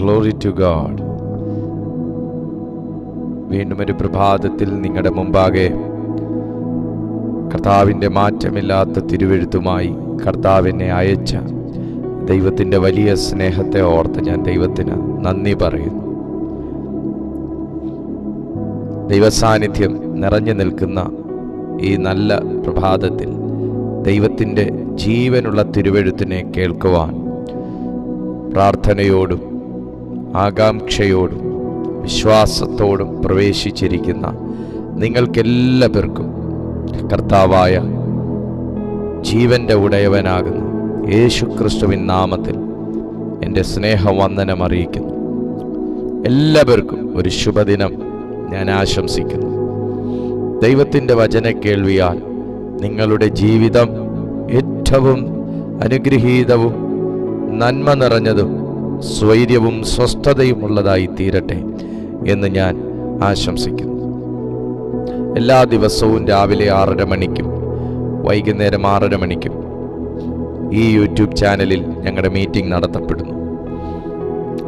Glory to God. വീണ്ടും ഒരു പ്രഭാതത്തിൽ നിങ്ങളുടെ മുമ്പാകെ കർത്താവിൻ്റെ മാറ്റമില്ലാത്ത തിരുവെഴുത്തുമായി കർത്താവിനെ അയച്ച ദൈവത്തിൻ്റെ വലിയ സ്നേഹത്തെ ഓർത്ത് ഞാൻ ദൈവത്തിന് നന്ദി പറയുന്നു. ദൈവസാന്നിധ്യം നിറഞ്ഞു നിൽക്കുന്ന ഈ നല്ല പ്രഭാതത്തിൽ ദൈവത്തിൻ്റെ ജീവനുള്ള തിരുവെഴുത്തിനെ കേൾക്കുവാൻ പ്രാർത്ഥനയോടും ആകാംക്ഷയോടും വിശ്വാസത്തോടും പ്രവേശിച്ചിരിക്കുന്ന നിങ്ങൾക്കെല്ലാവർക്കും കർത്താവായ ജീവൻ്റെ ഉടയവനാകുന്ന യേശുക്രിസ്തുവിൻ നാമത്തിൽ എൻ്റെ സ്നേഹവന്ദനം അറിയിക്കുന്നു. എല്ലാവർക്കും ഒരു ശുഭദിനം ഞാൻ ആശംസിക്കുന്നു. ദൈവത്തിൻ്റെ വചന കേൾവിയാൽ നിങ്ങളുടെ ജീവിതം ഏറ്റവും അനുഗ്രഹീതവും നന്മ നിറഞ്ഞതും സ്വൈര്യവും സ്വസ്ഥതയുമുള്ളതായി തീരട്ടെ എന്ന് ഞാൻ ആശംസിക്കുന്നു. എല്ലാ ദിവസവും രാവിലെ 6:30 മണിക്കും വൈകുന്നേരം 6:30 മണിക്കും ഈ യൂട്യൂബ് ചാനലിൽ ഞങ്ങളുടെ മീറ്റിംഗ് നടത്തപ്പെടുന്നു.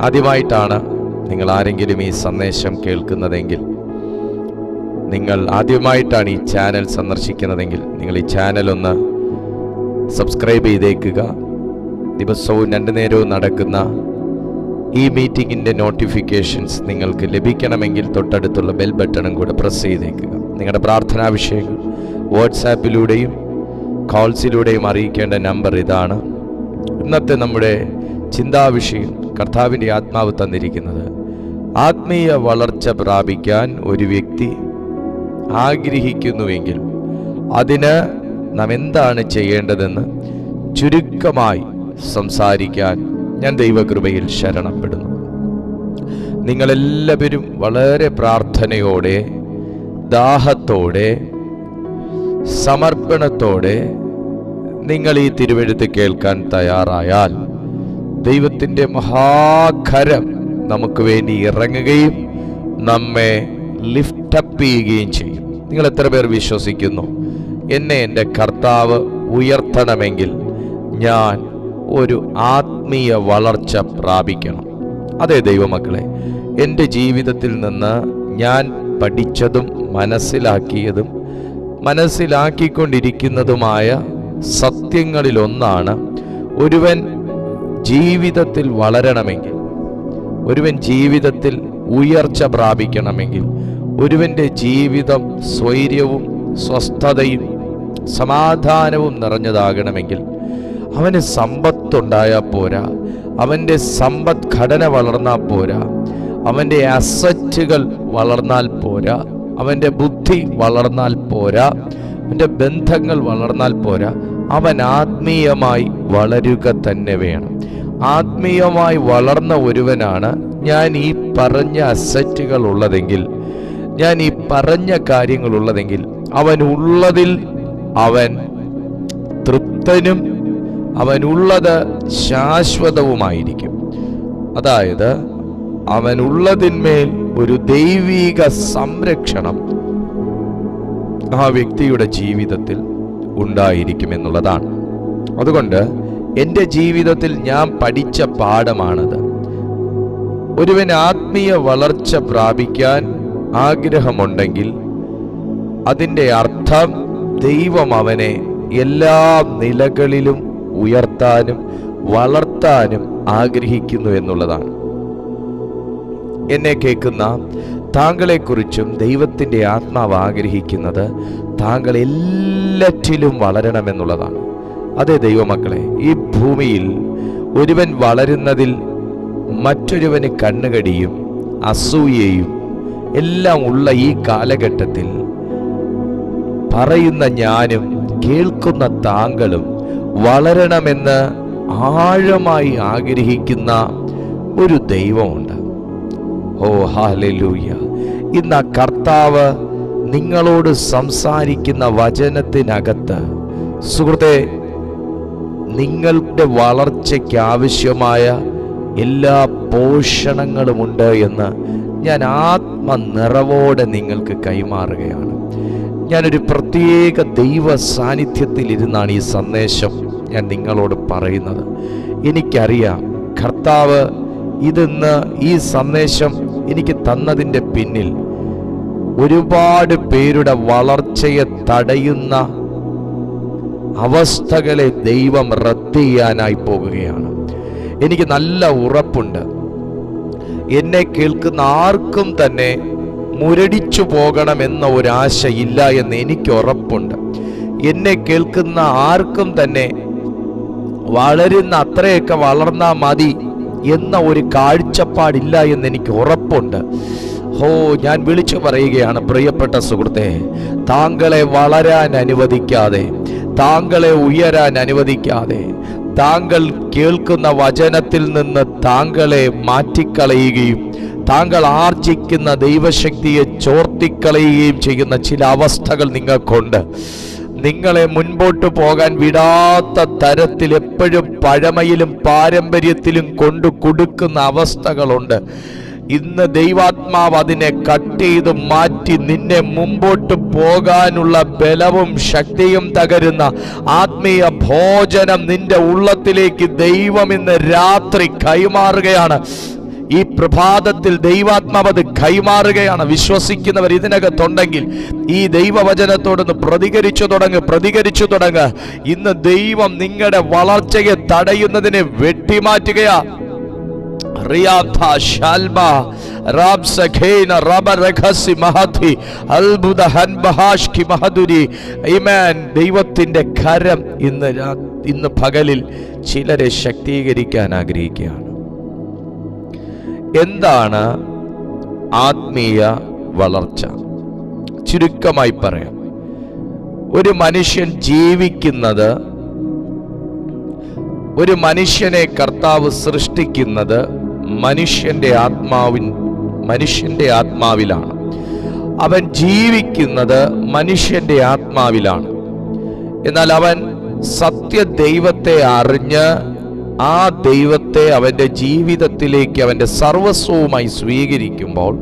ആദ്യമായിട്ടാണ് നിങ്ങൾ ആരെങ്കിലും ഈ സന്ദേശം കേൾക്കുന്നതെങ്കിൽ, നിങ്ങൾ ആദ്യമായിട്ടാണ് ഈ ചാനൽ സന്ദർശിക്കുന്നതെങ്കിൽ നിങ്ങൾ ഈ ചാനൽ ഒന്ന് സബ്സ്ക്രൈബ് ചെയ്തേക്കുക. ദിവസവും 2 നേരവും നടക്കുന്ന ഈ മീറ്റിങ്ങിൻ്റെ നോട്ടിഫിക്കേഷൻസ് നിങ്ങൾക്ക് ലഭിക്കണമെങ്കിൽ തൊട്ടടുത്തുള്ള ബെൽ ബട്ടണും കൂടെ പ്രസ് ചെയ്തേക്കുക. നിങ്ങളുടെ പ്രാർത്ഥനാ വിഷയങ്ങൾ വാട്സാപ്പിലൂടെയും കോൾസിലൂടെയും അറിയിക്കേണ്ട നമ്പർ ഇതാണ്. ഇന്നത്തെ നമ്മുടെ ചിന്താവിഷയം കർത്താവിൻ്റെ ആത്മാവ് തന്നിരിക്കുന്നത്, ആത്മീയ വളർച്ച പ്രാപിക്കാൻ ഒരു വ്യക്തി ആഗ്രഹിക്കുന്നുവെങ്കിൽ അതിന് നാം എന്താണ് ചെയ്യേണ്ടതെന്ന് ചുരുക്കമായി സംസാരിക്കാൻ ഞാൻ ദൈവകൃപയിൽ ശരണപ്പെടുന്നു. നിങ്ങളെല്ലാവരും വളരെ പ്രാർത്ഥനയോടെ, ദാഹത്തോടെ, സമർപ്പണത്തോടെ നിങ്ങൾ ഈ തിരുവെഴുത്ത് കേൾക്കാൻ തയ്യാറായാൽ ദൈവത്തിൻ്റെ മഹാകരം നമുക്ക് വേണ്ടി ഇറങ്ങുകയും നമ്മെ ലിഫ്റ്റപ്പ് ചെയ്യുകയും ചെയ്യും. നിങ്ങൾ എത്ര പേർ വിശ്വസിക്കുന്നു, എന്നെ എൻ്റെ കർത്താവ് ഉയർത്തണമെങ്കിൽ ഞാൻ ഒരു ആത്മീയ വളർച്ച പ്രാപിക്കണം? അതേ ദൈവമക്കളെ, എൻ്റെ ജീവിതത്തിൽ നിന്ന് ഞാൻ പഠിച്ചതും മനസ്സിലാക്കിയതും മനസ്സിലാക്കിക്കൊണ്ടിരിക്കുന്നതുമായ സത്യങ്ങളിലൊന്നാണ്, ഒരുവൻ ജീവിതത്തിൽ വളരണമെങ്കിൽ, ഒരുവൻ ജീവിതത്തിൽ ഉയർച്ച പ്രാപിക്കണമെങ്കിൽ, ഒരുവൻ്റെ ജീവിതം സ്വൈര്യവും സ്വസ്ഥതയും സമാധാനവും നിറഞ്ഞതാകണമെങ്കിൽ അവന് സമ്പത്തുണ്ടായാൽ പോരാ, അവൻ്റെ സമ്പദ്ഘടന വളർന്നാൽ പോരാ, അവൻ്റെ അസറ്റുകൾ വളർന്നാൽ പോരാ, അവൻ്റെ ബുദ്ധി വളർന്നാൽ പോരാ, അവൻ്റെ ബന്ധങ്ങൾ വളർന്നാൽ പോരാ, അവൻ ആത്മീയമായി വളരുക തന്നെ വേണം. ആത്മീയമായി വളർന്ന ഒരുവനാണ് ഞാൻ ഈ പറഞ്ഞ അസറ്റുകൾ ഉള്ളതെങ്കിൽ, ഞാൻ ഈ പറഞ്ഞ കാര്യങ്ങളുള്ളതെങ്കിൽ അവനുള്ളതിൽ അവൻ തൃപ്തനും അവനുള്ളത് ശാശ്വതവുമായിരിക്കും. അതായത് അവനുള്ളതിന്മേൽ ഒരു ദൈവിക സംരക്ഷണം ആ വ്യക്തിയുടെ ജീവിതത്തിൽ ഉണ്ടായിരിക്കുമെന്നുള്ളതാണ്. അതുകൊണ്ട് എൻ്റെ ജീവിതത്തിൽ ഞാൻ പഠിച്ച പാഠമാണത്. ഒരുവൻ ആത്മീയ വളർച്ച പ്രാപിക്കാൻ ആഗ്രഹമുണ്ടെങ്കിൽ അതിൻ്റെ അർത്ഥം ദൈവം അവനെ എല്ലാ നിലകളിലും ഉയർത്താനും വളർത്താനും ആഗ്രഹിക്കുന്നു എന്നുള്ളതാണ്. എന്നെ കേൾക്കുന്ന താങ്കളെക്കുറിച്ചും ദൈവത്തിൻ്റെ ആത്മാവ് ആഗ്രഹിക്കുന്നത് താങ്കൾ എല്ലാറ്റിലും വളരണമെന്നുള്ളതാണ്. അതേ ദൈവമക്കളെ, ഈ ഭൂമിയിൽ ഒരുവൻ വളരുന്നതിൽ മറ്റൊരുവന് കണ്ണുകടിയും അസൂയയും എല്ലാം ഉള്ള ഈ കാലഘട്ടത്തിൽ പറയുന്ന ഞാനും കേൾക്കുന്ന താങ്കളും വളരണമെന്ന് ആഴമായി ആഗ്രഹിക്കുന്ന ഒരു ദൈവമുണ്ട്. ഓ ഹല്ലേലൂയ! ഇന്ന് ആ കർത്താവ് നിങ്ങളോട് സംസാരിക്കുന്ന വചനത്തിനകത്ത്, സുഹൃത്തെ, നിങ്ങളുടെ വളർച്ചയ്ക്ക് ആവശ്യമായ എല്ലാ പോഷണങ്ങളുമുണ്ട് എന്ന് ഞാൻ ആത്മനിറവോടെ നിങ്ങൾക്ക് കൈമാറുകയാണ്. ഞാനൊരു പ്രത്യേക ദൈവ സാന്നിധ്യത്തിലിരുന്നാണ് ഈ സന്ദേശം ഞാൻ നിങ്ങളോട് പറയുന്നത്. എനിക്കറിയാം കർത്താവ് ഇതിന്ന് ഈ സന്ദേശം എനിക്ക് തന്നതിൻ്റെ പിന്നിൽ ഒരുപാട് പേരുടെ വളർച്ചയെ തടയുന്ന അവസ്ഥകളെ ദൈവം റദ്ദ് ചെയ്യാനായി പോകുകയാണ്. എനിക്ക് നല്ല ഉറപ്പുണ്ട്, എന്നെ കേൾക്കുന്ന ആർക്കും തന്നെ മുരടിച്ചു പോകണമെന്ന ഒരാശ ഇല്ല എന്ന് എനിക്ക് ഉറപ്പുണ്ട്. എന്നെ കേൾക്കുന്ന ആർക്കും തന്നെ വളരുന്ന അത്രയൊക്കെ വളർന്നാൽ മതി എന്ന ഒരു കാഴ്ചപ്പാടില്ല എന്ന് എനിക്ക് ഉറപ്പുണ്ട്. ഞാൻ വിളിച്ചു പറയുകയാണ്, പ്രിയപ്പെട്ട സുഹൃത്തെ, താങ്കളെ വളരാൻ അനുവദിക്കാതെ, താങ്കളെ ഉയരാൻ അനുവദിക്കാതെ, താങ്കൾ കേൾക്കുന്ന വചനത്തിൽ നിന്ന് താങ്കളെ മാറ്റിക്കളയുകയും താങ്കൾ ആർജിക്കുന്ന ദൈവശക്തിയെ ചോർത്തിക്കളയുകയും ചെയ്യുന്ന ചില അവസ്ഥകൾ നിങ്ങൾക്കുണ്ട്. നിങ്ങളെ മുൻപോട്ട് പോകാൻ വിടാത്ത തരത്തിൽ എപ്പോഴും പഴമയിലും പാരമ്പര്യത്തിലും കൊണ്ടു കൊടുക്കുന്ന അവസ്ഥകളുണ്ട്. ഇന്ന് ദൈവാത്മാവ് അതിനെ കട്ട് ചെയ്ത് മാറ്റി നിന്നെ മുമ്പോട്ട് പോകാനുള്ള ബലവും ശക്തിയും തകരുന്ന ആത്മീയ ഭോജനം നിന്റെ ഉള്ളത്തിലേക്ക് ദൈവം ഇന്ന് രാത്രി കൈമാറുകയാണ്. ഈ പ്രഭാതത്തിൽ ദൈവാത്മാവ് അത് കൈമാറുകയാണ്. വിശ്വസിക്കുന്നവർ ഇതിനകത്തുണ്ടെങ്കിൽ ഈ ദൈവവചനത്തോടൊന്ന് പ്രതികരിച്ചു തുടങ്ങ്. ഇന്ന് ദൈവം നിങ്ങളുടെ വളർച്ചയെ തടയുന്നതിനെ വെട്ടിമാറ്റുകയാ. ദൈവത്തിന്റെ കരം ഇന്ന് പകലിൽ ചിലരെ ശക്തീകരിക്കാൻ ആഗ്രഹിക്കുകയാണ്. എന്താണ് ആത്മീയ വളർച്ച? ചുരുക്കമായി പറയാം, ഒരു മനുഷ്യൻ ജീവിക്കുന്നത്, ഒരു മനുഷ്യനെ കർത്താവ് സൃഷ്ടിക്കുന്നത് മനുഷ്യന്റെ ആത്മാവിലാണ്. അവൻ ജീവിക്കുന്നത് മനുഷ്യന്റെ ആത്മാവിലാണ്. എന്നാൽ അവൻ സത്യ ദൈവത്തെ അറിഞ്ഞ് ആ ദൈവത്തെ അവന്റെ ജീവിതത്തിലേക്ക് അവന്റെ സർവസ്വവുമായി സ്വീകരിക്കുമ്പോൾ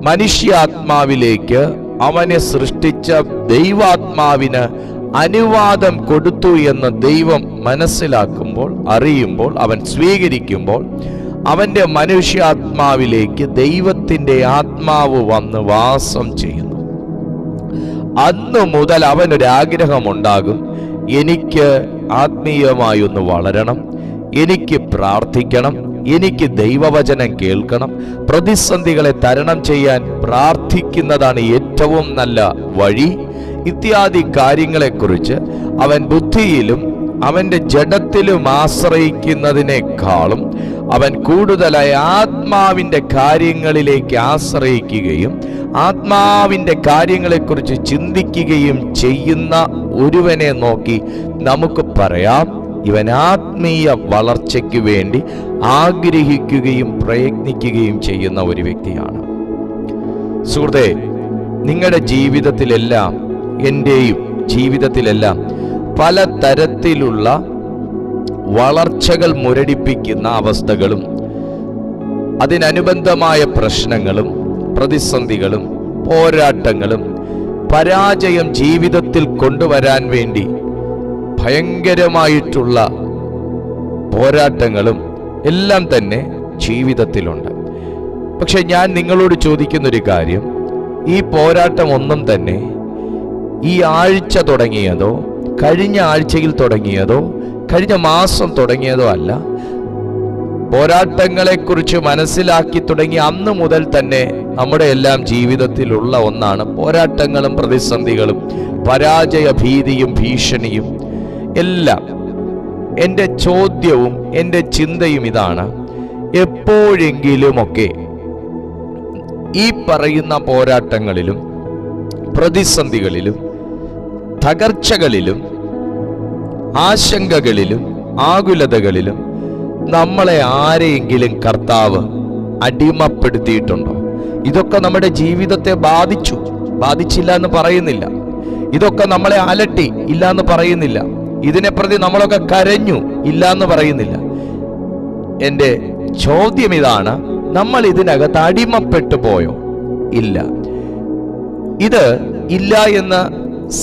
മനുഷ്യാത്മാവിലേക്ക് അവനെ സൃഷ്ടിച്ച ദൈവാത്മാവിന് അനുവാദം കൊടുത്തു എന്ന് ദൈവം മനസ്സിലാക്കുമ്പോൾ, അറിയുമ്പോൾ, അവൻ സ്വീകരിക്കുമ്പോൾ അവന്റെ മനുഷ്യാത്മാവിലേക്ക് ദൈവത്തിന്റെ ആത്മാവ് വന്ന് വാസം ചെയ്യുന്നു. അന്നു മുതൽ അവനൊരാഗ്രഹമുണ്ടാകും, എനിക്ക് ആത്മീയമായി ഒന്ന് വളരണം, എനിക്ക് പ്രാർത്ഥിക്കണം, എനിക്ക് ദൈവവചനം കേൾക്കണം. പ്രതിസന്ധികളെ തരണം ചെയ്യാൻ പ്രാർത്ഥിക്കുന്നതാണ് ഏറ്റവും നല്ല വഴി. ഇത്യാദി കാര്യങ്ങളെക്കുറിച്ച് അവൻ ബുദ്ധിയിലും അവൻ്റെ ജഡത്തിലും ആശ്രയിക്കുന്നതിനേക്കാളും അവൻ കൂടുതലായി ആത്മാവിൻ്റെ കാര്യങ്ങളിലേക്ക് ആശ്രയിക്കുകയും ആത്മാവിൻ്റെ കാര്യങ്ങളെക്കുറിച്ച് ചിന്തിക്കുകയും ചെയ്യുന്ന ഒരുവനെ നോക്കി നമുക്ക് പറയാം, ഇവൻ ആത്മീയ വളർച്ചയ്ക്ക് വേണ്ടി ആഗ്രഹിക്കുകയും പ്രയത്നിക്കുകയും ചെയ്യുന്ന ഒരു വ്യക്തിയാണ്. സുഹൃത്തേ, നിങ്ങളുടെ ജീവിതത്തിലെല്ലാം, എൻ്റെയും ജീവിതത്തിലെല്ലാം പല തരത്തിലുള്ള വളർച്ചകൾ മുരടിപ്പിക്കുന്ന അവസ്ഥകളും അതിനനുബന്ധമായ പ്രശ്നങ്ങളും പ്രതിസന്ധികളും പോരാട്ടങ്ങളും പരാജയം ജീവിതത്തിൽ കൊണ്ടുവരാൻ വേണ്ടി ഭയങ്കരമായിട്ടുള്ള പോരാട്ടങ്ങളും എല്ലാം തന്നെ ജീവിതത്തിലുണ്ട്. പക്ഷെ ഞാൻ നിങ്ങളോട് ചോദിക്കുന്നൊരു കാര്യം, ഈ പോരാട്ടം ഒന്നും തന്നെ ഈ ആഴ്ച തുടങ്ങിയതോ കഴിഞ്ഞ ആഴ്ചയിൽ തുടങ്ങിയതോ കഴിഞ്ഞ മാസം തുടങ്ങിയതോ അല്ല. പോരാട്ടങ്ങളെക്കുറിച്ച് മനസ്സിലാക്കി തുടങ്ങി അന്ന് മുതൽ തന്നെ നമ്മുടെ എല്ലാം ജീവിതത്തിലുള്ള ഒന്നാണ് പോരാട്ടങ്ങളും പ്രതിസന്ധികളും പരാജയ ഭീതിയും ഭീഷണിയും എല്ലാം. എൻ്റെ ചോദ്യവും എൻ്റെ ചിന്തയും ഇതാണ്, എപ്പോഴെങ്കിലുമൊക്കെ ഈ പറയുന്ന പോരാട്ടങ്ങളിലും പ്രതിസന്ധികളിലും തകർച്ചകളിലും ആശങ്കകളിലും ആകുലതകളിലും നമ്മളെ ആരെയെങ്കിലും കർത്താവ് അടിമപ്പെടുത്തിയിട്ടുണ്ടോ? ഇതൊക്കെ നമ്മുടെ ജീവിതത്തെ ബാധിച്ചില്ല എന്ന് പറയുന്നില്ല. ഇതൊക്കെ നമ്മളെ അലട്ടി ഇല്ല എന്ന് പറയുന്നില്ല. ഇതിനെ പ്രതി നമ്മളൊക്കെ കരഞ്ഞു ഇല്ല എന്ന് പറയുന്നില്ല. എൻ്റെ ചോദ്യം ഇതാണ്, നമ്മൾ ഇതിനകത്ത് അടിമപ്പെട്ടു പോയോ? ഇല്ല. ഇത് ഇല്ല എന്ന്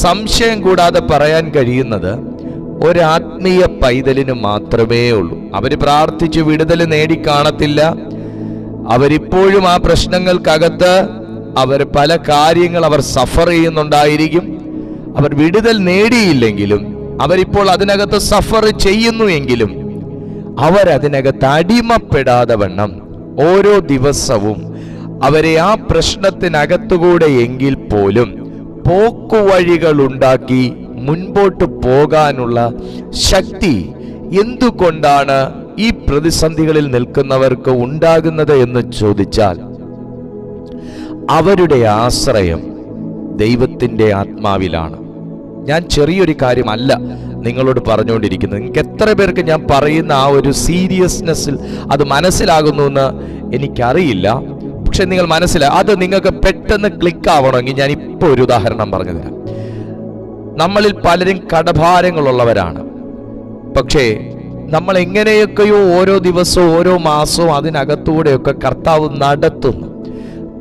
സംശയം കൂടാതെ പറയാൻ കഴിയുന്നത് ഒരാത്മീയ പൈതലിന് മാത്രമേ ഉള്ളൂ. അവർ പ്രാർത്ഥിച്ചു വിടുതൽ നേടിക്കാണത്തില്ല. അവരിപ്പോഴും ആ പ്രശ്നങ്ങൾക്കകത്ത് അവർ പല കാര്യങ്ങൾ അവർ സഫർ ചെയ്യുന്നുണ്ടായിരിക്കും. അവർ വിടുതൽ നേടിയില്ലെങ്കിലും അവരിപ്പോൾ അതിനകത്ത് സഫർ ചെയ്യുന്നു എങ്കിലും അവരതിനകത്ത് അടിമപ്പെടാതെ വണ്ണം ഓരോ ദിവസവും അവരെ ആ പ്രശ്നത്തിനകത്തുകൂടെ എങ്കിൽ പോലും പോക്കുവഴികൾ ഉണ്ടാക്കി മുൻപോട്ട് പോകാനുള്ള ശക്തി എന്തുകൊണ്ടാണ് ഈ പ്രതിസന്ധികളിൽ നിൽക്കുന്നവർക്ക് ഉണ്ടാകുന്നത് എന്ന് ചോദിച്ചാൽ, അവരുടെ ആശ്രയം ദൈവത്തിൻ്റെ ആത്മാവിലാണ്. ഞാൻ ചെറിയൊരു കാര്യമല്ല നിങ്ങളോട് പറഞ്ഞുകൊണ്ടിരിക്കുന്നത്. നിങ്ങൾക്ക് എത്ര പേർക്ക് ഞാൻ പറയുന്ന ആ ഒരു സീരിയസ്നെസ്സിൽ അത് മനസ്സിലാകുന്നു എന്ന് എനിക്കറിയില്ല. പക്ഷെ നിങ്ങൾ അത് നിങ്ങൾക്ക് പെട്ടെന്ന് ക്ലിക്ക് ആവണമെങ്കിൽ ഞാൻ ഇപ്പോൾ ഒരു ഉദാഹരണം പറഞ്ഞു തരാം. നമ്മളിൽ പലരും കടഭാരങ്ങളുള്ളവരാണ്. പക്ഷേ നമ്മൾ എങ്ങനെയൊക്കെയോ ഓരോ ദിവസവും ഓരോ മാസവും അതിനകത്തൂടെയൊക്കെ കർത്താവ് നടത്തുന്നു.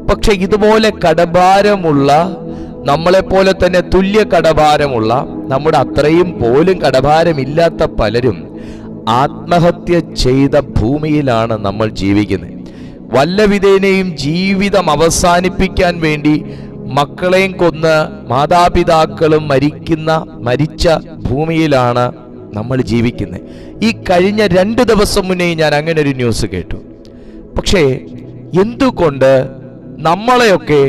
പക്ഷെ ഇതുപോലെ കടഭാരമുള്ള, നമ്മളെപ്പോലെ തന്നെ തുല്യ കടഭാരമുള്ള, നമ്മുടെ അത്രയും പോലും കടഭാരമില്ലാത്ത പലരും ആത്മഹത്യ ചെയ്ത ഭൂമിയിലാണ് നമ്മൾ ജീവിക്കുന്നത്. വല്ലവിധേനയും ജീവിതം അവസാനിപ്പിക്കാൻ വേണ്ടി മക്കളെയും കൊന്ന് മാതാപിതാക്കളും മരിച്ച ഭൂമിയിലാണ് നമ്മൾ ജീവിക്കുന്നത്. ഈ കഴിഞ്ഞ 2 ദിവസം മുന്നേ ഞാൻ അങ്ങനെ ഒരു ന്യൂസ് കേട്ടു. പക്ഷേ എന്തുകൊണ്ട് നമ്മളെയൊക്കെ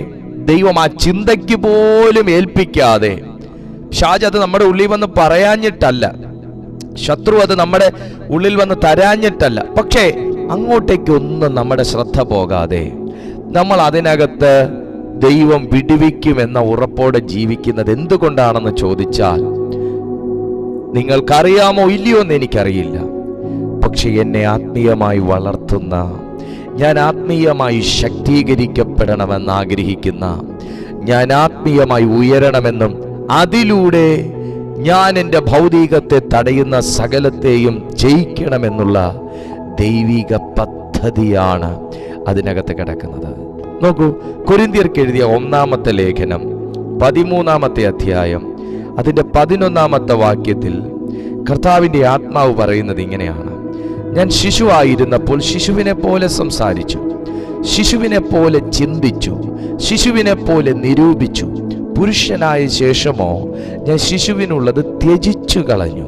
ദൈവം ആ ചിന്തയ്ക്ക് പോലും ഏൽപ്പിക്കാതെ, ഷാജ് അത് നമ്മുടെ ഉള്ളിൽ വന്ന് പറയാഞ്ഞിട്ടല്ല, ശത്രു അത് നമ്മുടെ ഉള്ളിൽ വന്ന് തരാഞ്ഞിട്ടല്ല, പക്ഷേ അങ്ങോട്ടേക്കൊന്നും നമ്മുടെ ശ്രദ്ധ പോകാതെ നമ്മൾ അതിനകത്ത് ദൈവം വിടുവിക്കുമെന്ന ഉറപ്പോടെ ജീവിക്കുന്നത് എന്തുകൊണ്ടാണെന്ന് ചോദിച്ചാൽ, നിങ്ങൾക്കറിയാമോ ഇല്ലയോ എന്ന് എനിക്കറിയില്ല. പക്ഷെ എന്നെ ആത്മീയമായി വളർത്തുന്ന, ഞാൻ ആത്മീയമായി ശക്തീകരിക്കപ്പെടണമെന്ന് ആഗ്രഹിക്കുന്ന, ഞാൻ ആത്മീയമായി ഉയരണമെന്നും അതിലൂടെ ഞാൻ എൻ്റെ ഭൗതികത്തെ തടയുന്ന സകലത്തെയും ജയിക്കണമെന്നുള്ള ദൈവിക പദ്ധതിയാണ് അതിനകത്ത് കിടക്കുന്നത്. നോക്കൂ, കൊരിന്ത്യർക്ക് എഴുതിയ 1-ാമത്തെ ലേഖനം 13-ാമത്തെ അധ്യായം അതിൻ്റെ 11-ാമത്തെ വാക്യത്തിൽ കർത്താവിൻ്റെ ആത്മാവ് പറയുന്നത് ഇങ്ങനെയാണ്: ഞാൻ ശിശുവായിരുന്നപ്പോൾ ശിശുവിനെ പോലെ സംസാരിച്ചു, ശിശുവിനെ പോലെ ചിന്തിച്ചു, ശിശുവിനെ പോലെ നിരൂപിച്ചു. പുരുഷനായ ശേഷമോ ഞാൻ ശിശുവിനുള്ളത് ത്യജിച്ചു കളഞ്ഞു.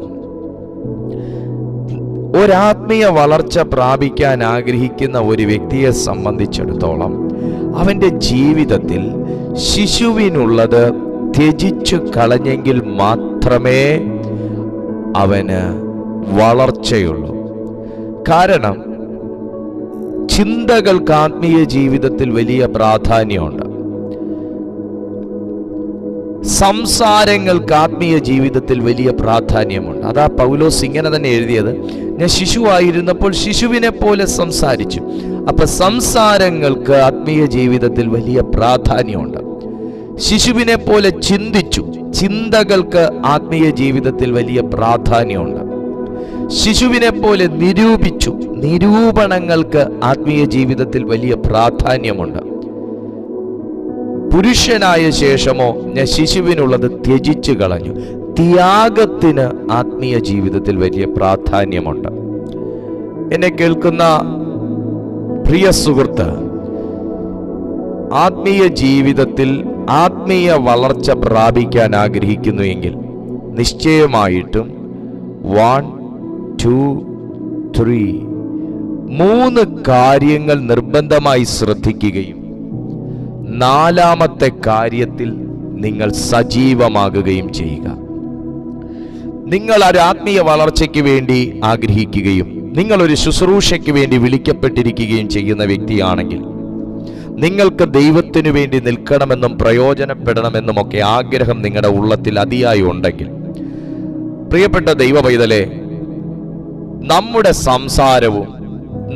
ഒരാത്മീയ വളർച്ച പ്രാപിക്കാൻ ആഗ്രഹിക്കുന്ന ഒരു വ്യക്തിയെ സംബന്ധിച്ചിടത്തോളം അവൻ്റെ ജീവിതത്തിൽ ശിശുവിനുള്ളത് ത്യജിച്ചു കളഞ്ഞെങ്കിൽ മാത്രമേ അവന് വളർച്ചയുള്ളൂ. കാരണം ചിന്തകൾക്ക് ആത്മീയ ജീവിതത്തിൽ വലിയ പ്രാധാന്യമുണ്ട്. സംസാരങ്ങൾക്ക് ആത്മീയ ജീവിതത്തിൽ വലിയ പ്രാധാന്യമുണ്ട്. അതാ പൗലോസ് ഇങ്ങനെ തന്നെ എഴുതിയത്: ഞാൻ ശിശുവായിരുന്നപ്പോൾ ശിശുവിനെ പോലെ സംസാരിച്ചു. അപ്പൊ സംസാരങ്ങൾക്ക് ആത്മീയ ജീവിതത്തിൽ വലിയ പ്രാധാന്യമുണ്ട്. ശിശുവിനെ പോലെ ചിന്തിച്ചു, ചിന്തകൾക്ക് ആത്മീയ ജീവിതത്തിൽ വലിയ പ്രാധാന്യമുണ്ട്. ശിശുവിനെ പോലെ നിരൂപിച്ചു, നിരൂപണങ്ങൾക്ക് ആത്മീയ ജീവിതത്തിൽ വലിയ പ്രാധാന്യമുണ്ട്. പുരുഷനായ ശേഷമോ ഞാൻ ശിശുവിനുള്ളത് ത്യജിച്ചു കളഞ്ഞു. ത്യാഗത്തിന് ആത്മീയ ജീവിതത്തിൽ വലിയ പ്രാധാന്യമുണ്ട്. എന്നെ കേൾക്കുന്ന പ്രിയ സുഹൃത്ത്, ആത്മീയ ജീവിതത്തിൽ ആത്മീയ വളർച്ച പ്രാപിക്കാൻ ആഗ്രഹിക്കുന്നു എങ്കിൽ നിശ്ചയമായിട്ടും 1, 2, 3 3 കാര്യങ്ങൾ നിർബന്ധമായി ശ്രദ്ധിക്കുകയും 4-ാമത്തെ കാര്യത്തിൽ നിങ്ങൾ സജീവമാകുകയും ചെയ്യുക. നിങ്ങൾ ഒരു ആത്മീയ വളർച്ചയ്ക്ക് വേണ്ടി ആഗ്രഹിക്കുകയും നിങ്ങളൊരു ശുശ്രൂഷയ്ക്ക് വേണ്ടി വിളിക്കപ്പെട്ടിരിക്കുകയും ചെയ്യുന്ന വ്യക്തിയാണെങ്കിൽ, നിങ്ങൾക്ക് ദൈവത്തിനു വേണ്ടി നിൽക്കണമെന്നും പ്രയോജനപ്പെടണമെന്നും ഒക്കെ ആഗ്രഹം നിങ്ങളുടെ ഉള്ളത്തിൽ അതിയായി ഉണ്ടെങ്കിൽ, പ്രിയപ്പെട്ട ദൈവ പൈതലേ, നമ്മുടെ സംസാരവും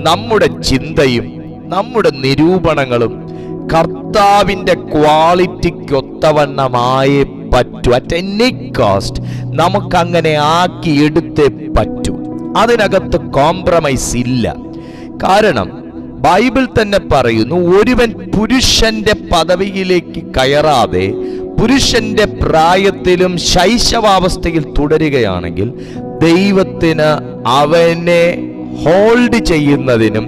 നമ്മുടെ ചിന്തയും നമ്മുടെ നിരൂപണങ്ങളും കർത്താവിൻ്റെ ക്വാളിറ്റിക്കൊത്തവണ്ണമായേ പറ്റൂ. അറ്റ് എനി കോസ്റ്റ് നമുക്കങ്ങനെ ആക്കിയെടുത്തേ പറ്റൂ. അതിനകത്ത് കോംപ്രമൈസ് ഇല്ല. കാരണം ബൈബിൾ തന്നെ പറയുന്നു, ഒരുവൻ പുരുഷന്റെ പദവിയിലേക്ക് കയറാതെ പുരുഷന്റെ പ്രായത്തിലും ശൈശവാവസ്ഥയിൽ തുടരുകയാണെങ്കിൽ ദൈവത്തിന് അവനെ ഹോൾഡ് ചെയ്യുന്നതിനും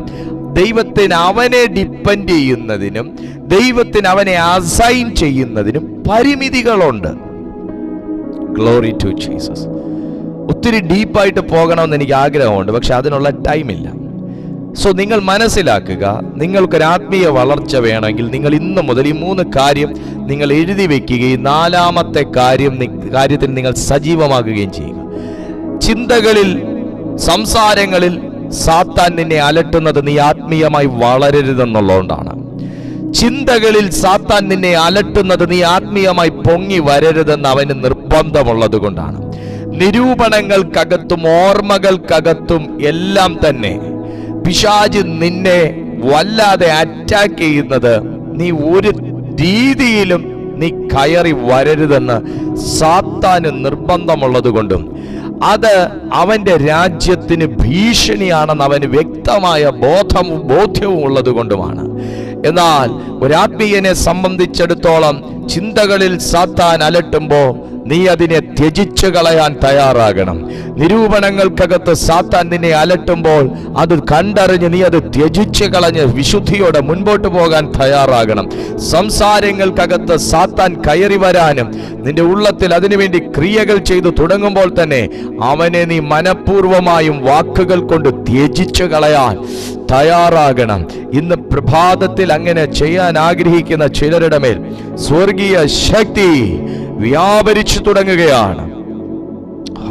ദൈവത്തിന് അവനെ ഡിപ്പെൻഡ് ചെയ്യുന്നതിനും ദൈവത്തിന് അവനെ അസൈൻ ചെയ്യുന്നതിനും പരിമിതികളുണ്ട്. Glory to Jesus. ഒത്തിരി ഡീപ്പായിട്ട് പോകണമെന്ന് എനിക്ക് ആഗ്രഹമുണ്ട്, പക്ഷെ അതിനുള്ള ടൈമില്ല. സോ നിങ്ങൾ മനസ്സിലാക്കുക, നിങ്ങൾക്കൊരു ആത്മീയ വളർച്ച വേണമെങ്കിൽ നിങ്ങൾ ഇന്ന് മുതൽ ഈ 3 കാര്യം നിങ്ങൾ എഴുതി വെക്കുകയും 4ാമത്തെ കാര്യത്തിൽ നിങ്ങൾ സജീവമാകുകയും ചെയ്യുക. ചിന്തകളിൽ, സംസാരങ്ങളിൽ സാത്താൻ നിന്നെ അലട്ടുന്നത് നീ ആത്മീയമായി വളരരുതെന്നുള്ളതുകൊണ്ടാണ്. ചിന്തകളിൽ സാത്താൻ നിന്നെ അലട്ടുന്നത് നീ ആത്മീയമായി പൊങ്ങി വരരുതെന്ന് അവന് നിർബന്ധമുള്ളത് കൊണ്ടാണ്. നിരൂപണങ്ങൾക്കകത്തും ഓർമ്മകൾക്കകത്തും എല്ലാം തന്നെ പിശാച് നിന്നെ വല്ലാതെ അറ്റാക്ക് ചെയ്യുന്നത് നീ ഒരു രീതിയിലും നീ കയറി വരരുതെന്ന് സാത്താന് നിർബന്ധമുള്ളത് കൊണ്ടും അത് അവന്റെ രാജ്യത്തിന് ഭീഷണിയാണെന്ന് അവന് വ്യക്തമായ ബോധ്യവും ഉള്ളത് കൊണ്ടുമാണ്. എന്നാൽ ഒരാത്മീയനെ സംബന്ധിച്ചിടത്തോളം ചിന്തകളിൽ സാത്താൻ അലട്ടുമ്പോൾ നീ അതിനെ ത്യജിച്ചു കളയാൻ തയ്യാറാകണം. നിരൂപണങ്ങൾക്കകത്ത് സാത്താൻ നിന്നെ അലട്ടുമ്പോൾ അത് കണ്ടറിഞ്ഞ് നീ അത് ത്യജിച്ചു കളഞ്ഞ് വിശുദ്ധിയോടെ മുൻപോട്ട് പോകാൻ തയ്യാറാകണം. സംസാരങ്ങൾക്കകത്ത് സാത്താൻ കയറി വരാനും നിന്റെ ഉള്ളത്തിൽ അതിനുവേണ്ടി ക്രിയകൾ ചെയ്തു തുടങ്ങുമ്പോൾ തന്നെ അവനെ നീ മനഃപൂർവമായും വാക്കുകൾ കൊണ്ട് ത്യജിച്ചു കളയാൻ തയ്യാറാകണം. ഇന്ന് പ്രഭാതത്തിൽ അങ്ങനെ ചെയ്യാൻ ആഗ്രഹിക്കുന്ന ചിലരുടെ മേൽ സ്വർഗീയ ശക്തി വ്യാപരിച്ചു തുടങ്ങുകയാണ്.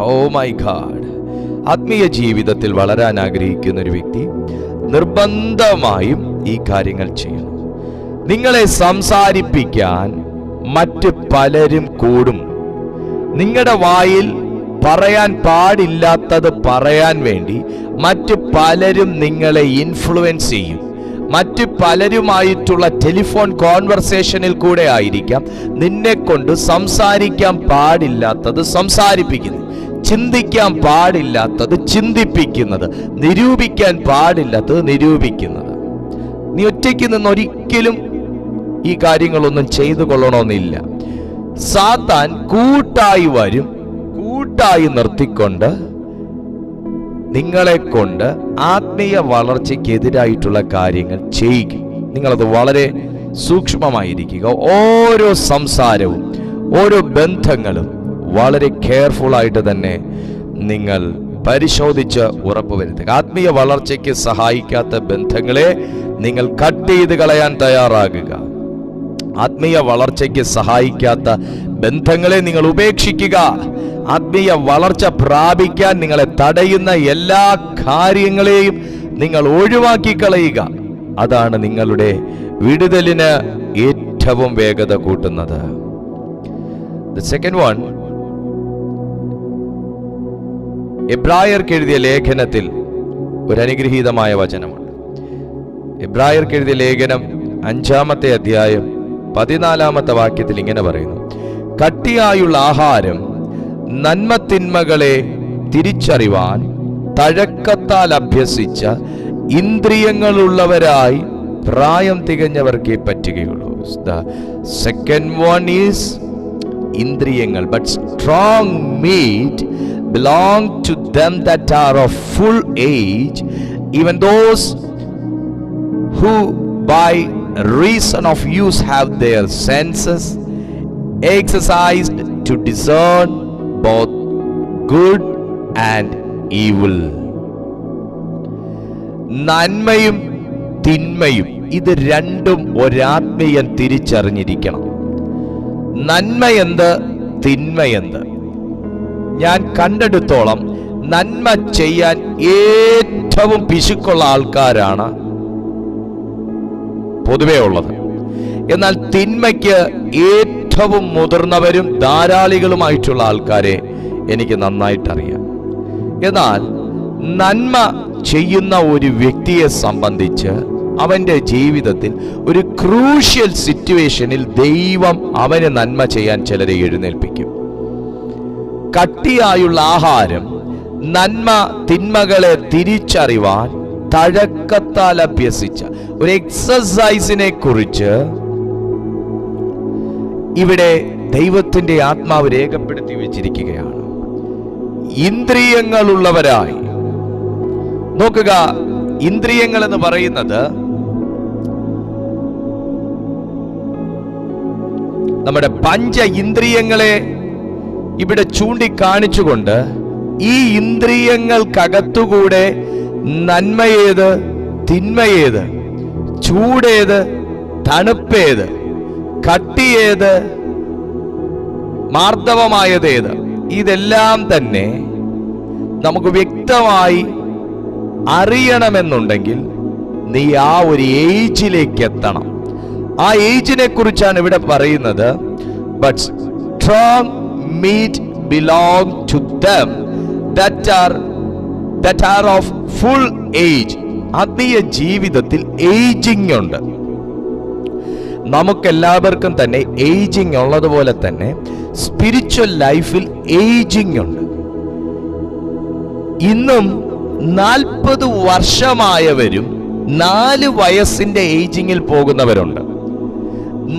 Oh my God. ആത്മീയ ജീവിതത്തിൽ വളരാൻ ആഗ്രഹിക്കുന്ന ഒരു വ്യക്തി നിർബന്ധമായും ഈ കാര്യങ്ങൾ ചെയ്യണം. നിങ്ങളെ സംസാരിപ്പിക്കാൻ മറ്റ് പലരും കൂടും. നിങ്ങളുടെ വായിൽ പറയാൻ പാടില്ലാത്തത് പറയാൻ വേണ്ടി മറ്റ് പലരും നിങ്ങളെ ഇൻഫ്ലുവൻസ് ചെയ്യും. മറ്റ് പലരുമായിട്ടുള്ള ടെലിഫോൺ കോൺവെർസേഷനിൽ കൂടെ ആയിരിക്കാം നിന്നെ കൊണ്ട് സംസാരിക്കാൻ പാടില്ലാത്തത് സംസാരിപ്പിക്കുന്നത്, ചിന്തിക്കാൻ പാടില്ലാത്തത് ചിന്തിപ്പിക്കുന്നത്, നിരൂപിക്കാൻ പാടില്ലാത്തത് നിരൂപിക്കുന്നത്. നീ ഒറ്റയ്ക്ക് നിന്ന് ഒരിക്കലും ഈ കാര്യങ്ങളൊന്നും ചെയ്തു കൊള്ളണമെന്നില്ല. സാത്താൻ കൂട്ടായി വരും, കൂട്ടായി നിർത്തിക്കൊണ്ട് നിങ്ങളെ കൊണ്ട് ആത്മീയ വളർച്ചയ്ക്കെതിരായിട്ടുള്ള കാര്യങ്ങൾ ചെയ്യിക്കും. നിങ്ങളത് വളരെ സൂക്ഷ്മമായിരിക്കുക. ഓരോ സംസാരവും ഓരോ ബന്ധങ്ങളും വളരെ കെയർഫുള്ളായിട്ട് തന്നെ നിങ്ങൾ പരിശോധിച്ച് ഉറപ്പുവരുത്തുക. ആത്മീയ വളർച്ചയ്ക്ക് സഹായിക്കാത്ത ബന്ധങ്ങളെ നിങ്ങൾ കട്ട് ചെയ്ത് കളയാൻ തയ്യാറാകുക. ആത്മീയ വളർച്ചയ്ക്ക് സഹായിക്കാത്ത ബന്ധങ്ങളെ നിങ്ങൾ ഉപേക്ഷിക്കുക. ആത്മീയ വളർച്ച പ്രാപിക്കാൻ നിങ്ങളെ തടയുന്ന എല്ലാ കാര്യങ്ങളെയും നിങ്ങൾ ഒഴിവാക്കി കളയുക. അതാണ് നിങ്ങളുടെ വിടുതലിന് ഏറ്റവും വേഗത കൂട്ടുന്നത്. The second one, എബ്രായർക്ക് എഴുതിയ ലേഖനത്തിൽ ഒരു അനുഗ്രഹീതമായ വചനമുണ്ട്. എബ്രായർക്ക് എഴുതിയ ലേഖനം 5-ാമത്തെ അധ്യായം 14-ാമത്തെ വാക്യത്തിൽ ഇങ്ങനെ പറയുന്നു: കട്ടിയായുള്ള ആഹാരം നന്മ തിന്മകളെ തിരിച്ചറിവാൻ തഴക്കത്താൽ അഭ്യസിച്ച ഇന്ദ്രിയങ്ങളുള്ളവരായി പ്രായം തികഞ്ഞവർക്കേ പറ്റുകയുള്ളൂ. The second one is ഇന്ദ്രിയങ്ങൾ. But strong meat belong to them that are of full age, even those who by reason of use have their senses exercised to discern both good and evil. നന്മയും തിന്മയും ഇത് രണ്ടും ഒരാത്മീയൻ തിരിച്ചറിഞ്ഞിരിക്കണം. നന്മയെന്ത്, തിന്മയെന്ത്? ഞാൻ കണ്ടെടുത്തോളം നന്മ ചെയ്യാൻ ഏറ്റവും പിശുക്കുള്ള ആൾക്കാരാണ് പൊതുവേ ഉള്ളത്. എന്നാൽ തിന്മയ്ക്ക് ഏറ്റവും മുതിർന്നവരും ധാരാളികളുമായിട്ടുള്ള ആൾക്കാരെ എനിക്ക് നന്നായിട്ടറിയാം. എന്നാൽ നന്മ ചെയ്യുന്ന ഒരു വ്യക്തിയെ സംബന്ധിച്ച് അവന്റെ ജീവിതത്തിൽ ഒരു ക്രൂഷ്യൽ സിറ്റുവേഷനിൽ ദൈവം അവന് നന്മ ചെയ്യാൻ ചിലരെ എഴുന്നേൽപ്പിക്കും. കട്ടിയായുള്ള ആഹാരം നന്മ തിന്മകളെ തിരിച്ചറിവാൻ തഴക്കത്താൽ അഭ്യസിച്ച ഒരു എക്സസൈസിനെ കുറിച്ച് ഇവിടെ ദൈവത്തിന്റെ ആത്മാവ് രേഖപ്പെടുത്തി വെച്ചിരിക്കുകയാണ്. ഇന്ദ്രിയങ്ങളുള്ളവരായി നോക്കുക, ഇന്ദ്രിയങ്ങൾ എന്ന് പറയുന്നത് നമ്മുടെ പഞ്ച ഇന്ദ്രിയങ്ങളെ ഇവിടെ ചൂണ്ടിക്കാണിച്ചുകൊണ്ട് ഈ ഇന്ദ്രിയങ്ങൾക്കകത്തുകൂടെ നന്മയേത്, തിന്മയേത്, ചൂടേത്, തണുപ്പേത്, കട്ടിയേത്, മാർദ്ദവമായതേത്, ഇതെല്ലാം തന്നെ നമുക്ക് വ്യക്തമായി അറിയണമെന്നുണ്ടെങ്കിൽ നീ ആ ഒരു ഏജിലേക്ക് എത്തണം. ആ ഏജിനെ കുറിച്ചാണ് ഇവിടെ പറയുന്നത്. But strong meat belong to them that are of full age. ആത്മീയ ജീവിതത്തിൽ ഏജിങ് ഉണ്ട്. നമുക്കെല്ലാവർക്കും തന്നെ ഏജിങ് ഉള്ളതുപോലെ തന്നെ സ്പിരിച്വൽ ലൈഫിൽ ഏജിങ് ഉണ്ട്. ഇന്നും 40 വർഷമായവരും 4 വയസ്സിന്റെ ഏജിങ്ങിൽ പോകുന്നവരുണ്ട്.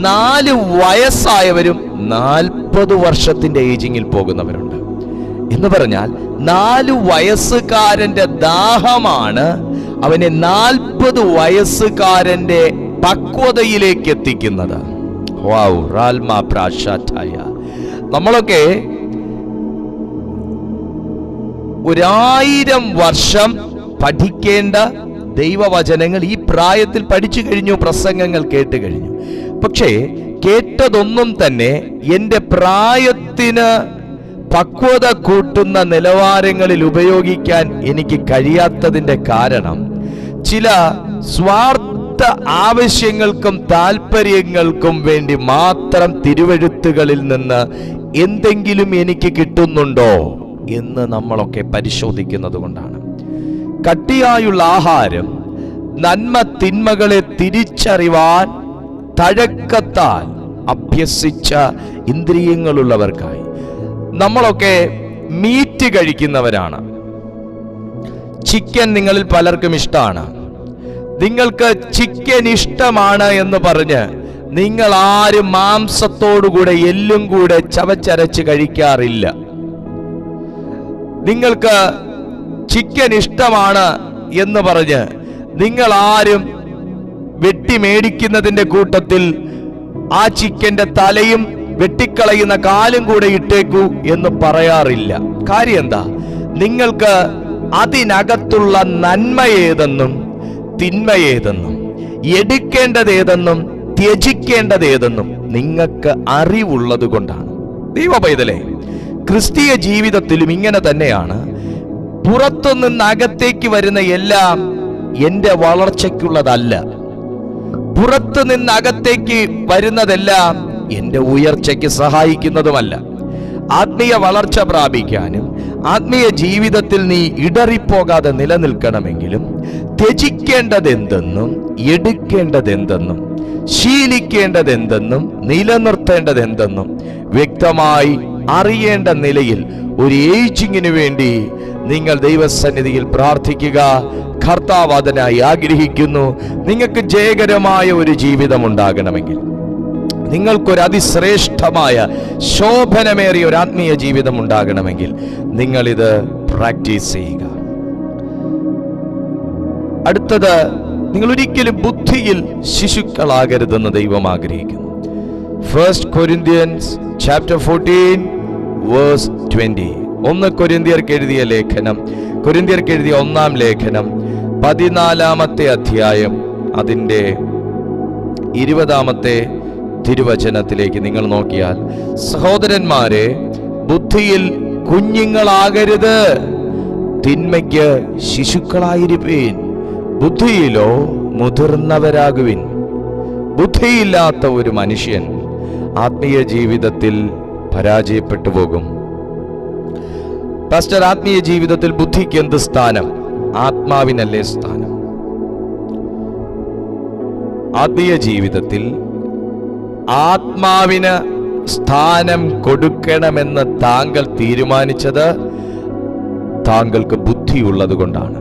4 വയസ്സായവരും 40 വർഷത്തിന്റെ ഏജിങ്ങിൽ പോകുന്നവരുണ്ട്. എന്ന് പറഞ്ഞാൽ 4 വയസ്സുകാരന്റെ ദാഹമാണ് അവനെ 40 വയസ്സുകാരന്റെ പക്വതയിലേക്ക് എത്തിക്കുന്നത്. നമ്മളൊക്കെ 1000 വർഷം പഠിക്കേണ്ട ദൈവവചനങ്ങൾ ഈ പ്രായത്തിൽ പഠിച്ചു കഴിഞ്ഞു, പ്രസംഗങ്ങൾ കേട്ട് കഴിഞ്ഞു. പക്ഷേ കേട്ടതൊന്നും തന്നെ എൻ്റെ പ്രായത്തിന് പക്വത കൂട്ടുന്ന നിലവാരങ്ങളിൽ ഉപയോഗിക്കാൻ എനിക്ക് കഴിയാത്തതിൻ്റെ കാരണം ചില സ്വാർത്ഥ ആവശ്യങ്ങൾക്കും താല്പര്യങ്ങൾക്കും വേണ്ടി മാത്രം തിരുവെഴുത്തുകളിൽ നിന്ന് എന്തെങ്കിലും എനിക്ക് കിട്ടുന്നുണ്ടോ എന്ന് നമ്മളൊക്കെ പരിശോധിക്കുന്നത് കൊണ്ടാണ്. കട്ടിയായുള്ള ആഹാരം നന്മ തിന്മകളെ തിരിച്ചറിവാൻ തഴക്കത്താൽ അഭ്യസിച്ച ഇന്ദ്രിയങ്ങളുള്ളവർക്കായി. നമ്മളൊക്കെ മീറ്റ് കഴിക്കുന്നവരാണ്. ചിക്കൻ നിങ്ങളിൽ പലർക്കും ഇഷ്ടമാണ്. നിങ്ങൾക്ക് ചിക്കൻ ഇഷ്ടമാണ് എന്ന് പറഞ്ഞ് നിങ്ങൾ ആരും മാംസത്തോടുകൂടെ എല്ലും കൂടെ ചവച്ചരച്ച് കഴിക്കാറില്ല. നിങ്ങൾക്ക് ചിക്കൻ ഇഷ്ടമാണ് എന്ന് പറഞ്ഞ് നിങ്ങൾ ആരും വെട്ടി മേടിക്കുന്നതിന്റെ കൂട്ടത്തിൽ ആ ചിക്കന്റെ തലയും വെട്ടിക്കളയുന്ന കാലും കൂടെ ഇട്ടേക്കൂ എന്ന് പറയാറില്ല. കാര്യം എന്താ? നിങ്ങൾക്ക് അതിനകത്തുള്ള നന്മ ഏതെന്നും തിന്മയേതെന്നും എടുക്കേണ്ടതേതെന്നും ത്യജിക്കേണ്ടതേതെന്നും നിങ്ങൾക്ക് അറിവുള്ളത് കൊണ്ടാണ്. ദൈവപൈതലേ, ക്രിസ്തീയ ജീവിതത്തിലും ഇങ്ങനെ തന്നെയാണ്. പുറത്തുനിന്ന് അകത്തേക്ക് വരുന്ന എല്ലാം എന്റെ വളർച്ചയ്ക്കുള്ളതല്ല. പുറത്തു നിന്ന് അകത്തേക്ക് വരുന്നതെല്ലാം എന്റെ ഉയർച്ചയ്ക്ക് സഹായിക്കുന്നതുമല്ല. ആത്മീയ വളർച്ച പ്രാപിക്കാനും ആത്മീയ ജീവിതത്തിൽ നീ ഇടറിപ്പോകാതെ നിലനിൽക്കണമെങ്കിലും ത്യജിക്കേണ്ടതെന്തെന്നും എടുക്കേണ്ടതെന്തെന്നും ശീലിക്കേണ്ടതെന്തെന്നും നിലനിർത്തേണ്ടതെന്തെന്നും വ്യക്തമായി അറിയേണ്ട നിലയിൽ ഒരു ഏജിങ്ങിനു വേണ്ടി നിങ്ങൾ ദൈവസന്നിധിയിൽ പ്രാർത്ഥിക്കുക. കർത്താവ് അതിനായി ആഗ്രഹിക്കുന്നു. നിങ്ങൾക്ക് ജയകരമായ ഒരു ജീവിതം ഉണ്ടാകണമെങ്കിൽ, നിങ്ങൾക്കൊരു അതിശ്രേഷ്ഠമായ ശോഭനമേറിയ ഒരു ആത്മീയ ജീവിതം ഉണ്ടാകണമെങ്കിൽ നിങ്ങളിത് പ്രാക്ടീസ് ചെയ്യുക. അടുത്തത്, നിങ്ങൾ ഒരിക്കലും ബുദ്ധിയിൽ ശിശുക്കളാകരുതെന്ന് ദൈവം ആഗ്രഹിക്കുന്നു. 1 Corinthians chapter 14 verse 20. 1 കൊരിന്ത്യർക്ക് എഴുതിയ ലേഖനം, കൊരിന്ത്യർക്ക് എഴുതിയ 1-ാം ലേഖനം 14-ാമത്തെ അധ്യായം അതിൻ്റെ 20-ാമത്തെ തിരുവചനത്തിലേക്ക് നിങ്ങൾ നോക്കിയാൽ, സഹോദരന്മാരെ, ബുദ്ധിയിൽ കുഞ്ഞുങ്ങളാകരുത്, തിന്മയ്ക്ക് ശിശുക്കളായിരിപ്പീൻ, ബുദ്ധിയിലോ മുതിർന്നവരാകുവിൻ. ബുദ്ധിയില്ലാത്ത ഒരു മനുഷ്യൻ ആത്മീയ ജീവിതത്തിൽ പരാജയപ്പെട്ടു പോകും. പാസ്റ്റർ, ആത്മീയ ജീവിതത്തിൽ ബുദ്ധിക്ക് എന്ത് സ്ഥാനം? ആത്മാവിനല്ലേ സ്ഥാനം? ആത്മീയ ജീവിതത്തിൽ ആത്മാവിന് സ്ഥാനം കൊടുക്കണമെന്ന് താങ്കൾ തീരുമാനിച്ചത് താങ്കൾക്ക് ബുദ്ധിയുള്ളത് കൊണ്ടാണ്.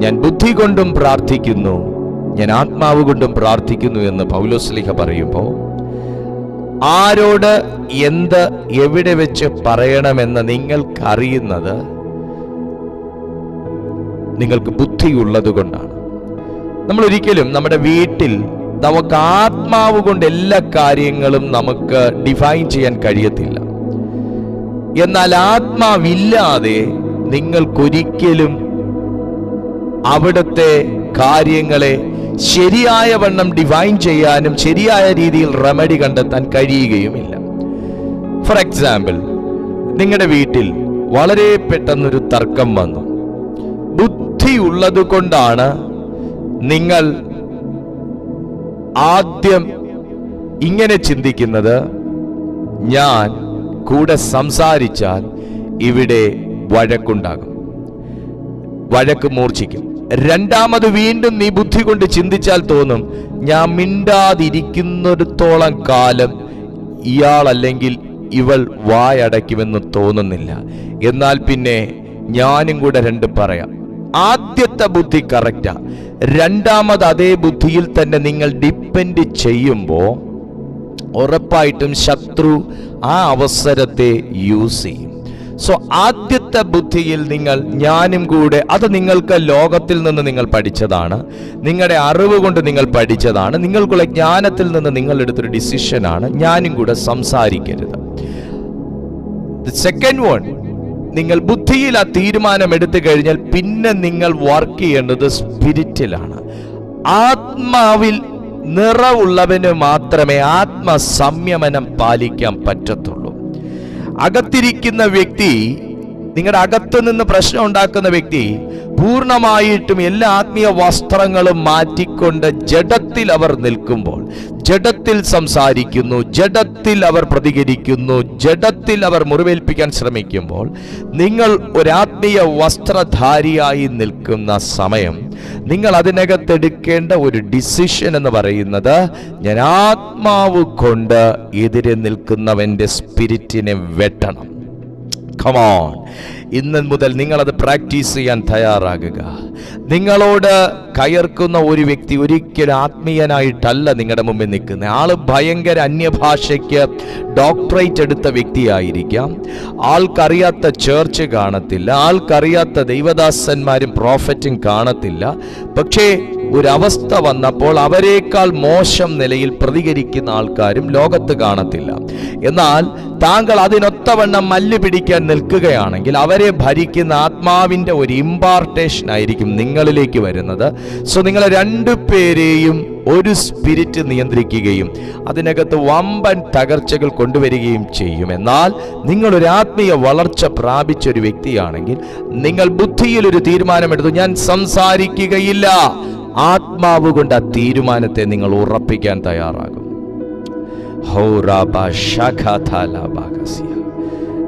ഞാൻ ബുദ്ധി കൊണ്ടും പ്രാർത്ഥിക്കുന്നു, ഞാൻ ആത്മാവ് കൊണ്ടും പ്രാർത്ഥിക്കുന്നു എന്ന് പൗലോസ്ലീഹ പറയുമ്പോൾ, ആരോട് എന്ത് എവിടെ വെച്ച് പറയണമെന്ന് നിങ്ങൾക്കറിയുന്നത് നിങ്ങൾക്ക് ബുദ്ധിയുള്ളത് കൊണ്ടാണ്. നമ്മൾ ഒരിക്കലും നമ്മുടെ വീട്ടിൽ നമുക്ക് ആത്മാവ് കൊണ്ട് എല്ലാ കാര്യങ്ങളും നമുക്ക് ഡിഫൈൻ ചെയ്യാൻ കഴിയത്തില്ല. എന്നാൽ ആത്മാവില്ലാതെ നിങ്ങൾക്കൊരിക്കലും അവിടുത്തെ കാര്യങ്ങളെ ശരിയായ വണ്ണം ഡിഫൈൻ ചെയ്യാനും ശരിയായ രീതിയിൽ റെമഡി കണ്ടെത്താൻ കഴിയുകയുമില്ല. ഫോർ എക്സാമ്പിൾ, നിങ്ങളുടെ വീട്ടിൽ വളരെ പെട്ടെന്നൊരു തർക്കം വന്നു. ബുദ്ധിയുള്ളത് കൊണ്ടാണ് നിങ്ങൾ ആദ്യം ഇങ്ങനെ ചിന്തിക്കുന്നത്, ഞാൻ കൂടെ സംസാരിച്ചാൽ ഇവിടെ വഴക്കുണ്ടാകും, വഴക്ക് മൂർച്ഛിക്കും. രണ്ടാമത് വീണ്ടും നീ ബുദ്ധി കൊണ്ട് ചിന്തിച്ചാൽ തോന്നും, ഞാൻ മിണ്ടാതിരിക്കുന്നിടത്തോളം കാലം ഇയാൾ അല്ലെങ്കിൽ ഇവൾ വായടയ്ക്കുമെന്ന് തോന്നുന്നില്ല. എന്നാൽ പിന്നെ ഞാനും കൂടെ രണ്ടും പറയാം. ആദ്യത്തെ ബുദ്ധി കറക്റ്റാ. രണ്ടാമത് അതേ ബുദ്ധിയിൽ തന്നെ നിങ്ങൾ ഡിപ്പെൻഡ് ചെയ്യുമ്പോൾ ഉറപ്പായിട്ടും ശത്രു ആ അവസരത്തെ യൂസ് ചെയ്യും. സോ ആദ്യത്തെ ബുദ്ധിയിൽ നിങ്ങൾ ഞാനും കൂടെ, അത് നിങ്ങൾക്ക് ലോകത്തിൽ നിന്ന് നിങ്ങൾ പഠിച്ചതാണ്, നിങ്ങളുടെ അറിവ് കൊണ്ട് നിങ്ങൾ പഠിച്ചതാണ്, നിങ്ങൾക്കുള്ള ജ്ഞാനത്തിൽ നിന്ന് നിങ്ങൾ എടുത്തൊരു ഡിസിഷനാണ്, ഞാനും കൂടെ സംസാരിക്കരുത്. സെക്കൻഡ് വൺ, നിങ്ങൾ ബുദ്ധിയിൽ ആ തീരുമാനം എടുത്തു കഴിഞ്ഞാൽ പിന്നെ നിങ്ങൾ വർക്ക് ചെയ്യേണ്ടത് സ്പിരിറ്റിലാണ്. ആത്മാവിൽ നിറവുള്ളവന് മാത്രമേ ആത്മസംയമനം പാലിക്കാൻ പറ്റത്തുള്ളൂ. അകത്തിരിക്കുന്ന വ്യക്തി, നിങ്ങളുടെ അകത്തു നിന്ന് പ്രശ്നം ഉണ്ടാക്കുന്ന വ്യക്തി പൂർണ്ണമായിട്ടും എല്ലാ ആത്മീയ വസ്ത്രങ്ങളും മാറ്റിക്കൊണ്ട് ജഡത്തിൽ അവർ നിൽക്കുമ്പോൾ, ജഡത്തിൽ സംസാരിക്കുന്നു, ജഡത്തിൽ അവർ പ്രതികരിക്കുന്നു, ജഡത്തിൽ അവർ മുറിവേൽപ്പിക്കാൻ ശ്രമിക്കുമ്പോൾ, നിങ്ങൾ ഒരാത്മീയ വസ്ത്രധാരിയായി നിൽക്കുന്ന സമയം നിങ്ങൾ അതിനകത്തെടുക്കേണ്ട ഒരു ഡിസിഷൻ എന്ന് പറയുന്നത്, ഞാൻ ആത്മാവ് കൊണ്ട് എതിരെ നിൽക്കുന്നവന്റെ സ്പിരിറ്റിനെ വെട്ടണം. Come on. ഇന്ന് മുതൽ നിങ്ങളത് പ്രാക്ടീസ് ചെയ്യാൻ തയ്യാറാകുക. നിങ്ങളോട് കയർക്കുന്ന ഒരു വ്യക്തി ഒരിക്കലും ആത്മീയനായിട്ടല്ല നിങ്ങളുടെ മുമ്പിൽ നിൽക്കുന്നത്. ആള് ഭയങ്കര അന്യഭാഷയ്ക്ക് ഡോക്ടറേറ്റ് എടുത്ത വ്യക്തിയായിരിക്കാം. ആൾക്കറിയാത്ത ചേർച്ച് കാണത്തില്ല, ആൾക്കറിയാത്ത ദൈവദാസന്മാരും പ്രോഫറ്റും കാണത്തില്ല. പക്ഷേ ഒരവസ്ഥ വന്നപ്പോൾ അവരെക്കാൾ മോശം നിലയിൽ പ്രതികരിക്കുന്ന ആൾക്കാരും ലോകത്ത് കാണത്തില്ല. എന്നാൽ താങ്കൾ അതിനൊത്തവണ്ണം മല്ല് പിടിക്കാൻ നിൽക്കുകയാണെങ്കിൽ അവരെ ഭരിക്കുന്ന ആത്മാവിൻ്റെ ഒരു ഇമ്പാർട്ടേഷൻ ആയിരിക്കും നിങ്ങളിലേക്ക് വരുന്നത്. സോ നിങ്ങൾ രണ്ടുപേരെയും ഒരു സ്പിരിറ്റ് നിയന്ത്രിക്കുകയും അതിനകത്ത് വമ്പൻ തകർച്ചകൾ കൊണ്ടുവരികയും ചെയ്യും. എന്നാൽ നിങ്ങളൊരു ആത്മീയ വളർച്ച പ്രാപിച്ച ഒരു വ്യക്തിയാണെങ്കിൽ നിങ്ങൾ ബുദ്ധിയിൽ ഒരു തീരുമാനമെടുത്തു, ഞാൻ സംസാരിക്കുകയില്ല. ആത്മാവ് കൊണ്ട് ആ തീരുമാനത്തെ നിങ്ങൾ ഉറപ്പിക്കാൻ തയ്യാറാകും.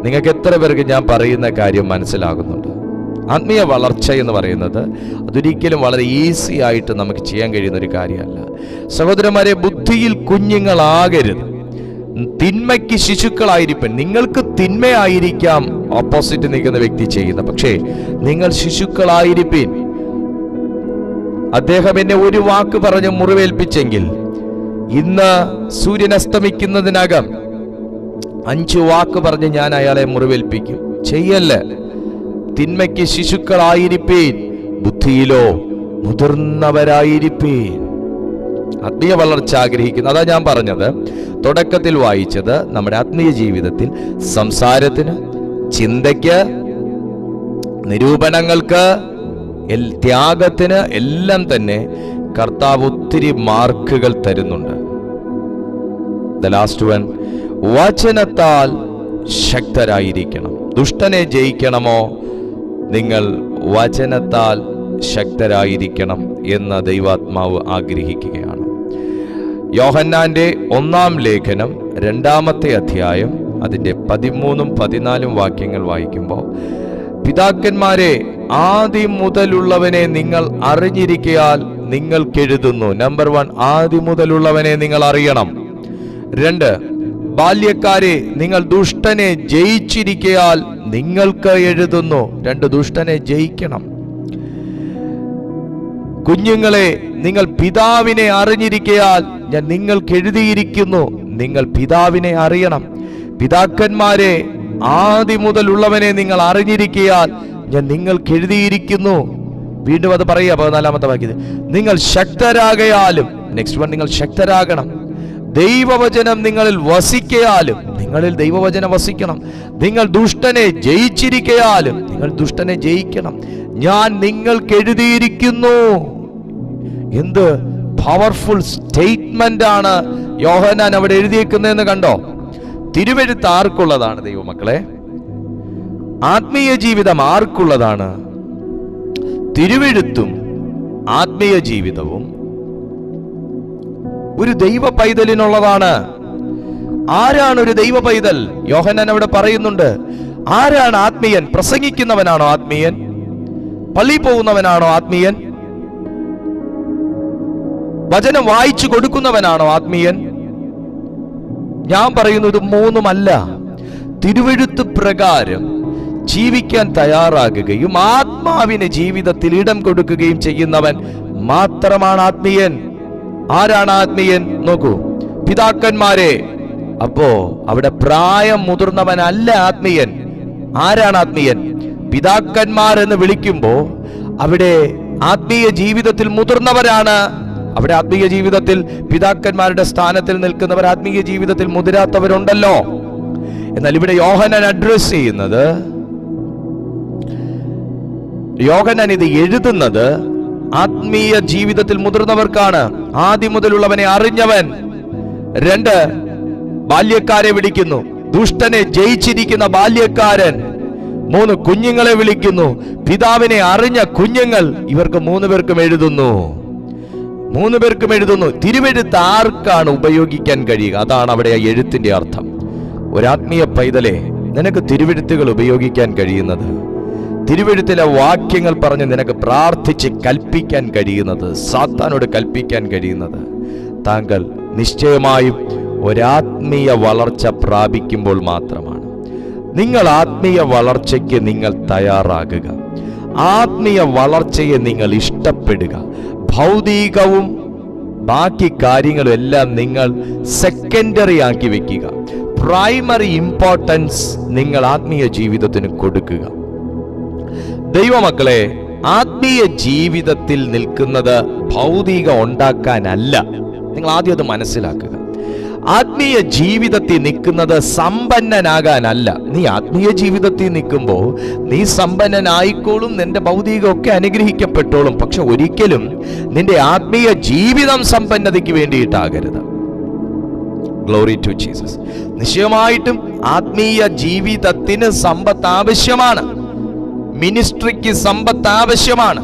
നിങ്ങൾക്ക് എത്ര പേർക്ക് ഞാൻ പറയുന്ന കാര്യം മനസ്സിലാകുന്നുണ്ട്? ആത്മീയ വളർച്ച എന്ന് പറയുന്നത് അതൊരിക്കലും വളരെ ഈസി ആയിട്ട് നമുക്ക് ചെയ്യാൻ കഴിയുന്ന ഒരു കാര്യമല്ല. സഹോദരന്മാരെ, ബുദ്ധിയിൽ കുഞ്ഞുങ്ങളാകരുത്, തിന്മയ്ക്ക് ശിശുക്കളായിരിക്കും. നിങ്ങൾക്ക് തിന്മയായിരിക്കാം ഓപ്പോസിറ്റ് നിൽക്കുന്ന വ്യക്തി ചെയ്യുന്നത്, പക്ഷേ നിങ്ങൾ ശിശുക്കളായിരിക്കും. അദ്ദേഹം എന്നെ ഒരു വാക്ക് പറഞ്ഞ് മുറിവേൽപ്പിച്ചെങ്കിൽ ഇന്ന് സൂര്യൻ അസ്തമിക്കുന്നതിനകം 5 വാക്ക് പറഞ്ഞ് ഞാൻ അയാളെ മുറിവേൽപ്പിക്കും. ചെയ്യല്ല. തിന്മയ്ക്ക് ശിശുക്കളായിരിപ്പീൻ, ബുദ്ധിയിലോ മുതിർന്നവരായിരിപ്പീൻ. ആത്മീയ വളർച്ച ആഗ്രഹിക്കുന്നു. അതാ ഞാൻ പറഞ്ഞത്, തുടക്കത്തിൽ വായിച്ചത്, നമ്മുടെ ആത്മീയ ജീവിതത്തിൽ സംസാരത്തിന്, ചിന്തയ്ക്ക്, നിരൂപണങ്ങൾക്ക്, ത്യാഗത്തിന് എല്ലാം തന്നെ കർത്താവ് ഒത്തിരി മാർക്കുകൾ തരുന്നുണ്ട്. ദ ലാസ്റ്റ് വൺ, വചനത്താൽ ശക്തരായിരിക്കണം. ദുഷ്ടനെ ജയിക്കണമോ? നിങ്ങൾ വചനത്താൽ ശക്തരായിരിക്കണം എന്ന് ദൈവാത്മാവ് ആഗ്രഹിക്കുകയാണ്. യോഹന്നാന്റെ 1-ാം ലേഖനം 2-ാമത്തെ അധ്യായം അതിൻ്റെ 13-ഉം 14-ഉം വാക്യങ്ങൾ വായിക്കുമ്പോൾ, പിതാക്കന്മാരെ, ആദ്യം മുതലുള്ളവനെ നിങ്ങൾ അറിഞ്ഞിരിക്കയാൽ നിങ്ങൾക്കെഴുതുന്നു. നമ്പർ 1, ആദ്യം മുതലുള്ളവനെ നിങ്ങൾ അറിയണം. 2, ബാല്യക്കാരെ, നിങ്ങൾ ദുഷ്ടനെ ജയിച്ചിരിക്കയാൽ നിങ്ങൾക്ക് എഴുതുന്നു. 2, ദുഷ്ടനെ ജയിക്കണം. കുഞ്ഞുങ്ങളെ, നിങ്ങൾ പിതാവിനെ അറിഞ്ഞിരിക്കയാൽ ഞാൻ നിങ്ങൾക്ക് എഴുതിയിരിക്കുന്നു. നിങ്ങൾ പിതാവിനെ അറിയണം. പിതാക്കന്മാരെ, ആദ്യം മുതലുള്ളവനെ നിങ്ങൾ അറിഞ്ഞിരിക്കയാൽ ഞാൻ നിങ്ങൾക്ക് എഴുതിയിരിക്കുന്നു. വീണ്ടും അത് പറയുക 14-ാമത്തെ വാക്യത്തിൽ, നിങ്ങൾ ശക്തരാകയാലും, നെക്സ്റ്റ് വൺ, നിങ്ങൾ ശക്തരാകണം. ദൈവവചനം നിങ്ങളിൽ വസിക്കയാലും, നിങ്ങളിൽ ദൈവവചനം വസിക്കണം. നിങ്ങൾ ദുഷ്ടനെ ജയിച്ചിരിക്കയാലും, നിങ്ങൾ ദുഷ്ടനെ ജയിക്കണം. ഞാൻ നിങ്ങൾക്ക് എഴുതിയിരിക്കുന്നു. എന്ത് പവർഫുൾ സ്റ്റേറ്റ്മെന്റ് ആണ് യോഹന്നാൻ അവിടെ എഴുതിയേക്കുന്നതെന്ന് കണ്ടോ? തിരുവെഴുത്ത് ആർക്കുള്ളതാണ് ദൈവമക്കളെ? ആത്മീയ ജീവിതം ആർക്കുള്ളതാണ്? തിരുവെഴുത്തും ആത്മീയ ജീവിതവും ഒരു ദൈവ പൈതലിനുള്ളതാണ്. ആരാണ് ഒരു ദൈവ പൈതൽ? യോഹന്നാൻ അവിടെ പറയുന്നുണ്ട്. ആരാണ് ആത്മീയൻ? പ്രസംഗിക്കുന്നവനാണോ ആത്മീയൻ? പള്ളി പോകുന്നവനാണോ ആത്മീയൻ? വചനം വായിച്ചു കൊടുക്കുന്നവനാണോ ആത്മീയൻ? ഞാൻ പറയുന്നത് മൂന്നുമല്ല. തിരുവെഴുത്ത് പ്രകാരം ജീവിക്കാൻ തയ്യാറാകുകയും ആത്മാവിന് ജീവിതത്തിൽ ഇടം കൊടുക്കുകയും ചെയ്യുന്നവൻ മാത്രമാണ് ആത്മീയൻ. ആരാണ് ആത്മീയൻ? നോക്കൂ, പിതാക്കന്മാരെ. അപ്പോ അവിടെ പ്രായം മുതിർന്നവനല്ല ആത്മീയൻ. ആരാണ് ആത്മീയൻ? പിതാക്കന്മാർ എന്ന് വിളിക്കുമ്പോ അവിടെ ആത്മീയ ജീവിതത്തിൽ മുതിർന്നവരാണ്. അവിടെ ആത്മീയ ജീവിതത്തിൽ പിതാക്കന്മാരുടെ സ്ഥാനത്തിൽ നിൽക്കുന്നവർ, ആത്മീയ ജീവിതത്തിൽ മുതിരാത്തവരുണ്ടല്ലോ. എന്നാൽ ഇവിടെ യോഹന്നാൻ അഡ്രസ് ചെയ്യുന്നത്, യോഹന്നാൻ ഇത് എഴുതുന്നത് ആത്മീയ ജീവിതത്തിൽ മുതിർന്നവർക്കാണ്. ആദ്യം മുതലുള്ളവനെ അറിഞ്ഞവൻ. 2, ബാല്യക്കാരെ വിളിക്കുന്നു, ദുഷ്ടനെ ജയിച്ചിരിക്കുന്ന ബാല്യക്കാരൻ. 3, കുഞ്ഞുങ്ങളെ വിളിക്കുന്നു, പിതാവിനെ അറിഞ്ഞ കുഞ്ഞുങ്ങൾ. ഇവർക്ക് 3 പേർക്കും എഴുതുന്നു. 3 പേർക്കും എഴുതുന്നു. തിരുവെഴുത്ത് ആർക്കാണ് ഉപയോഗിക്കാൻ കഴിയുക? അതാണ് അവിടെ ആ എഴുത്തിന്റെ അർത്ഥം. ഒരാത്മീയ പൈതലെ, നിനക്ക് തിരുവെഴുത്തുകൾ ഉപയോഗിക്കാൻ കഴിയുന്നത്, തിരുവെഴുത്തിലെ വാക്യങ്ങൾ പറഞ്ഞ് നിനക്ക് പ്രാർത്ഥിച്ച് കൽപ്പിക്കാൻ കഴിയുന്നത്, സാത്താനോട് കൽപ്പിക്കാൻ കഴിയുന്നത്, താങ്കൾ നിശ്ചയമായും ഒരാത്മീയ വളർച്ച പ്രാപിക്കുമ്പോൾ മാത്രമാണ്. നിങ്ങൾ ആത്മീയ വളർച്ചയ്ക്ക് നിങ്ങൾ തയ്യാറാകുക. ആത്മീയ വളർച്ചയെ നിങ്ങൾ ഇഷ്ടപ്പെടുക. ഭൗതികവും ബാക്കി കാര്യങ്ങളും എല്ലാം നിങ്ങൾ സെക്കൻഡറി ആക്കി വെക്കുക. പ്രൈമറി ഇമ്പോർട്ടൻസ് നിങ്ങൾ ആത്മീയ ജീവിതത്തിന് കൊടുക്കുക. ദൈവമക്കളെ, ആത്മീയ ജീവിതത്തിൽ നിൽക്കുന്നത് ഭൗതികം ഉണ്ടാക്കാനല്ല. നിങ്ങൾ ആദ്യം അത് മനസ്സിലാക്കുക. ആത്മീയ ജീവിതത്തിൽ നിൽക്കുന്നത് സമ്പന്നനാകാനല്ല. നീ ആത്മീയ ജീവിതത്തിൽ നിൽക്കുമ്പോൾ നീ സമ്പന്നനായിക്കോളും, നിന്റെ ഭൗതികമൊക്കെ അനുഗ്രഹിക്കപ്പെട്ടോളും. പക്ഷെ ഒരിക്കലും നിന്റെ ആത്മീയ ജീവിതം സമ്പന്നതയ്ക്ക് വേണ്ടിയിട്ടാകരുത്. Glory to Jesus. നിശ്ചയമായിട്ടും ആത്മീയ ജീവിതത്തിന് സമ്പത്ത് ആവശ്യമാണ്. മിനിസ്ട്രിക്ക് സമ്പത്ത് ആവശ്യമാണ്.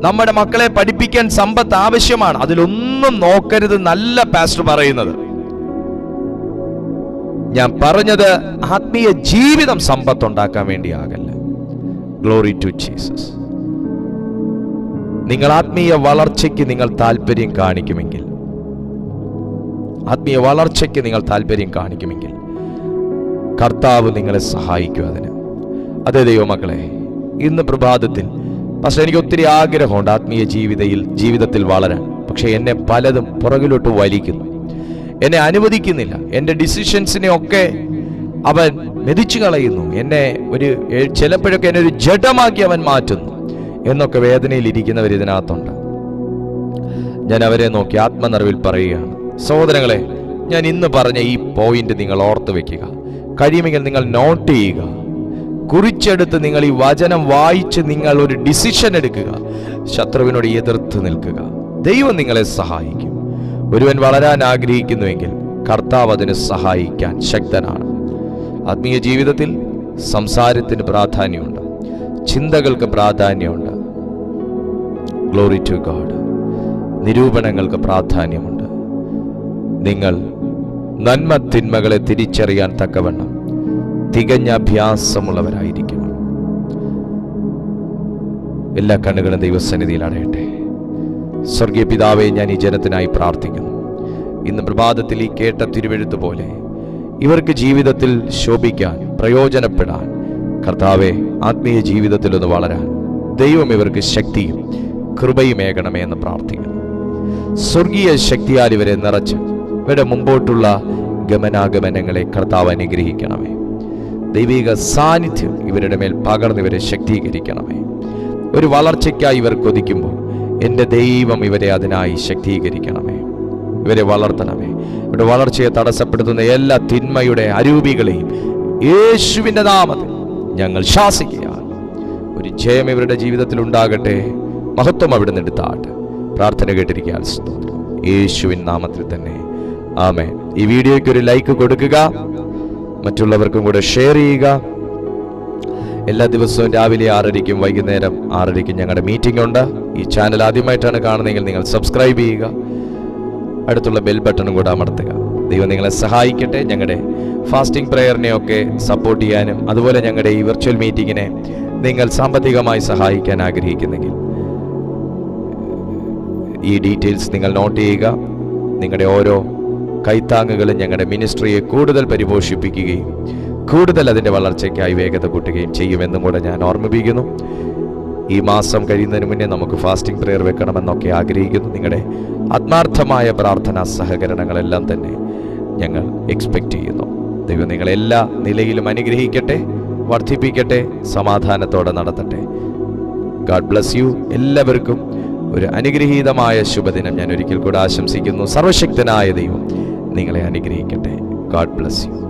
നമ്മുടെ മക്കളെ പഠിപ്പിക്കാൻ സമ്പത്ത് ആവശ്യമാണ്. അതിലൊന്നും നോക്കരുത് നല്ല പാസ്റ്റർ പറയുന്നത്. ഞാൻ പറഞ്ഞത് ആത്മീയ ജീവിതം സമ്പത്ത് ഉണ്ടാക്കാൻ വേണ്ടിയാകല്ല. Glory to Jesus. നിങ്ങൾ ആത്മീയ വളർച്ചയ്ക്ക് നിങ്ങൾ താല്പര്യം കാണിക്കുമെങ്കിൽ, ആത്മീയ വളർച്ചയ്ക്ക് നിങ്ങൾ താല്പര്യം കാണിക്കുമെങ്കിൽ കർത്താവ് നിങ്ങളെ സഹായിക്കും അതിന്. അതേ ദൈവമക്കളെ, ഇന്ന് പ്രഭാതത്തിൽ പക്ഷെ എനിക്ക് ഒത്തിരി ആഗ്രഹമുണ്ട് ആത്മീയ ജീവിതത്തിൽ വളരാൻ. പക്ഷെ എന്നെ പലതും പുറകിലോട്ട് വലിക്കുന്നു, എന്നെ അനുവദിക്കുന്നില്ല. എൻ്റെ ഡിസിഷൻസിനെ ഒക്കെ അവൻ മെതിച്ചു കളയുന്നു. എന്നെ ചിലപ്പോഴൊക്കെ എന്നെ ഒരു ജഡമാക്കി അവൻ മാറ്റുന്നു എന്നൊക്കെ വേദനയിൽ ഇരിക്കുന്നവർ ഇതിനകത്തുണ്ട്. ഞാൻ അവരെ നോക്കി ആത്മനിറവിൽ പറയുകയാണ്, സഹോദരങ്ങളെ, ഞാൻ ഇന്ന് പറഞ്ഞ ഈ പോയിന്റ് നിങ്ങൾ ഓർത്ത് വെക്കുക. കഴിയുമെങ്കിൽ നിങ്ങൾ നോട്ട് ചെയ്യുക, കുറിച്ചെടുത്ത് നിങ്ങൾ ഈ വചനം വായിച്ച് നിങ്ങൾ ഒരു ഡിസിഷൻ എടുക്കുക. ശത്രുവിനോട് എതിർത്ത് നിൽക്കുക. ദൈവം നിങ്ങളെ സഹായിക്കും. ഒരുവൻ വളരാൻ ആഗ്രഹിക്കുന്നുവെങ്കിൽ കർത്താവ് അതിന് സഹായിക്കാൻ ശക്തനാണ്. ആത്മീയ ജീവിതത്തിൽ സംസാരത്തിന് പ്രാധാന്യമുണ്ട്, ചിന്തകൾക്ക് പ്രാധാന്യമുണ്ട്. Glory to God. നിരൂപണങ്ങൾക്ക് പ്രാധാന്യമുണ്ട്. നിങ്ങൾ നന്മ തിന്മകളെ തിരിച്ചറിയാൻ തക്കവണ്ണം തികഞ്ഞ അഭ്യാസമുള്ളവരായിരിക്കണം. എല്ലാ കണ്ണുകളും ദൈവസന്നിധിയിൽ അടയട്ടെ. സ്വർഗീയ പിതാവേ, ഞാൻ ഈ ജനത്തിനായി പ്രാർത്ഥിക്കുന്നു. ഇന്ന് പ്രഭാതത്തിൽ ഈ കേട്ട തിരുവെഴുത്ത് പോലെ ഇവർക്ക് ജീവിതത്തിൽ ശോഭിക്കാൻ, പ്രയോജനപ്പെടാൻ, കർത്താവെ, ആത്മീയ ജീവിതത്തിൽ ഒന്ന് വളരാൻ ദൈവം ഇവർക്ക് ശക്തിയും കൃപയും ഏകണമേ എന്ന് പ്രാർത്ഥിക്കുന്നു. സ്വർഗീയ ശക്തിയാൽ ഇവരെ നിറച്ച് ഇവരുടെ മുമ്പോട്ടുള്ള ഗമനാഗമനങ്ങളെ കർത്താവ് അനുഗ്രഹിക്കണമേ. ദൈവിക സാന്നിധ്യം ഇവരുടെ മേൽ പകർന്നിവരെ ശക്തീകരിക്കണമേ. ഒരു വളർച്ചയ്ക്കായി ഇവർ കൊതിക്കുമ്പോൾ എൻ്റെ ദൈവം ഇവരെ അതിനായി ശക്തീകരിക്കണമേ, ഇവരെ വളർത്തണമേ. ഇവരുടെ വളർച്ചയെ തടസ്സപ്പെടുത്തുന്ന എല്ലാ തിന്മയുടെ അരൂപികളെയും യേശുവിൻ്റെ നാമത്തിൽ ഞങ്ങൾ ശാസിക്കുകയാണ്. ഒരു ജയം ഇവരുടെ ജീവിതത്തിൽ ഉണ്ടാകട്ടെ. മഹത്വം അവിടുന്ന് എടുത്താട്ടെ. പ്രാർത്ഥന കേട്ടിരിക്കാൻ സ്തോത്രം. യേശുവിൻ നാമത്തിൽ തന്നെ ആമേൻ. ഈ വീഡിയോയ്ക്ക് ഒരു ലൈക്ക് കൊടുക്കുക, മറ്റുള്ളവർക്കും കൂടെ ഷെയർ ചെയ്യുക. എല്ലാ ദിവസവും രാവിലെ 6:30 വൈകുന്നേരം 6:30 ഞങ്ങളുടെ മീറ്റിംഗ് ഉണ്ട്. ഈ ചാനൽ ആദ്യമായിട്ടാണ് കാണുന്നതെങ്കിൽ നിങ്ങൾ സബ്സ്ക്രൈബ് ചെയ്യുക, അടുത്തുള്ള ബെൽ ബട്ടണും കൂടെ അമർത്തുക. ദൈവം നിങ്ങളെ സഹായിക്കട്ടെ. ഞങ്ങളുടെ ഫാസ്റ്റിംഗ് പ്രയറിനെയൊക്കെ സപ്പോർട്ട് ചെയ്യാനും അതുപോലെ ഞങ്ങളുടെ ഈ വെർച്വൽ മീറ്റിങ്ങിനെ നിങ്ങൾ സാമ്പത്തികമായി സഹായിക്കാൻ ആഗ്രഹിക്കുന്നെങ്കിൽ ഈ ഡീറ്റെയിൽസ് നിങ്ങൾ നോട്ട് ചെയ്യുക. നിങ്ങളുടെ ഓരോ കൈത്താങ്ങുകളും ഞങ്ങളുടെ മിനിസ്ട്രിയെ കൂടുതൽ പരിപോഷിപ്പിക്കുകയും കൂടുതൽ അതിൻ്റെ വളർച്ചയ്ക്കായി വേഗത കൂട്ടുകയും ചെയ്യുമെന്നും കൂടെ ഞാൻ ഓർമ്മിപ്പിക്കുന്നു. ഈ മാസം കഴിയുന്നതിന് മുന്നേ നമുക്ക് ഫാസ്റ്റിംഗ് പ്രെയർ വെക്കണമെന്നൊക്കെ ആഗ്രഹിക്കുന്നു. നിങ്ങളുടെ ആത്മാർത്ഥമായ പ്രാർത്ഥനാ സഹകരണങ്ങളെല്ലാം തന്നെ ഞങ്ങൾ എക്സ്പെക്റ്റ് ചെയ്യുന്നു. ദൈവം നിങ്ങളെല്ലാ നിലയിലും അനുഗ്രഹിക്കട്ടെ, വർദ്ധിപ്പിക്കട്ടെ, സമാധാനത്തോടെ നടത്തട്ടെ. God bless you. എല്ലാവർക്കും ഒരു അനുഗ്രഹീതമായ ശുഭദിനം ഞാൻ ഒരിക്കൽ കൂടെ ആശംസിക്കുന്നു. സർവശക്തനായ ദൈവം നിങ്ങളെ അനുഗ്രഹിക്കട്ടെ. God bless you.